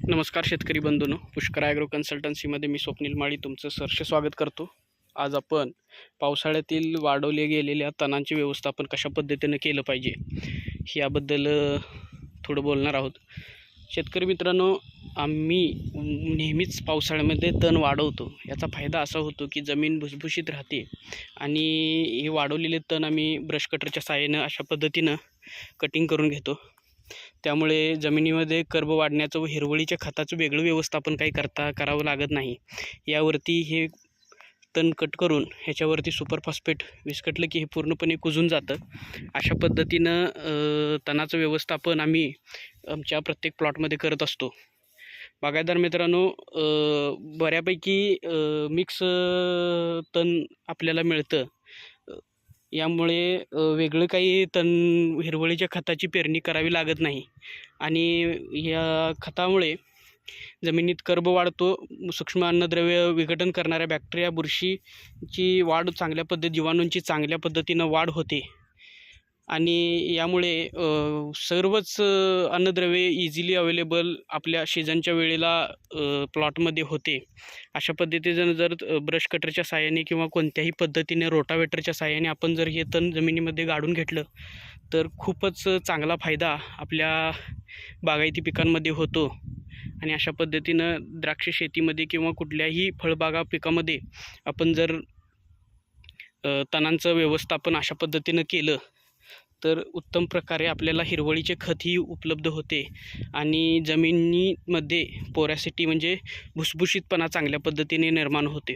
नमस्कार शेतकरी बंधूंनो, पुष्कर ॲग्रो कन्सल्टन्सीमध्ये मी स्वप्नील माळी तुमचं सहर्ष स्वागत करतो. आज आपण पावसाळ्यातील वाढवले गेलेल्या तणांचे व्यवस्थापन कशा पद्धतीने केलं पाहिजे याबद्दल थोडं बोलणार आहोत. शेतकरी मित्रांनो, आम्ही नेहमीच पावसाळ्यामध्ये तण वाढवतो. याचा फायदा असा होतो की जमीन भुसभुशीत राहते आणि हे वाढवलेले तण आम्ही ब्रश कटरच्या साहाय्यानं अशा पद्धतीनं कटिंग करून घेतो. त्यामुळे जमिनीमध्ये कर्ब वाढण्याचं व हिरवळीच्या खताचं वेगळं व्यवस्थापन काही करावं लागत नाही. यावरती हे तण कट करून ह्याच्यावरती सुपर फॉस्फेट विस्कटलं की हे पूर्णपणे कुजून जातं. अशा पद्धतीनं तणाचं व्यवस्थापन आम्ही आमच्या प्रत्येक प्लॉटमध्ये करत असतो. बागायतदार मित्रांनो, बऱ्यापैकी मिक्स तण आपल्याला मिळतं. यामुळे वेगळं काही तण हिरवळीच्या खताची पेरणी करावी लागत नाही आणि या खतामुळे जमिनीत कर्ब वाढतो. सूक्ष्म अन्नद्रव्य विघटन करणाऱ्या बॅक्टेरिया, बुरशीची वाढ चांगल्या जीवाणूंची चांगल्या पद्धतीनं वाढ होते आणि यामुळे सर्वच अन्नद्रव्ये इझिली अवेलेबल आपल्या सीझनच्या वेळेला प्लॉटमध्ये होते. अशा पद्धतीनं जर ब्रश कटरच्या साहाय्याने किंवा कोणत्याही पद्धतीने रोटावेटरच्या साहाय्याने आपण जर हे तण जमिनीमध्ये गाडून घेतलं तर खूपच चांगला फायदा आपल्या बागायती पिकांमध्ये होतो. आणि अशा पद्धतीनं द्राक्ष शेतीमध्ये किंवा कुठल्याही फळबागा पिकामध्ये आपण जर तणांचं व्यवस्थापन अशा पद्धतीनं केलं तर उत्तम प्रकारे आपल्याला हिरवळीचे खतही उपलब्ध होते आणि जमिनीमध्ये पोरॅसिटी म्हणजे भुसभुशीतपणा चांगल्या पद्धतीने निर्माण होते.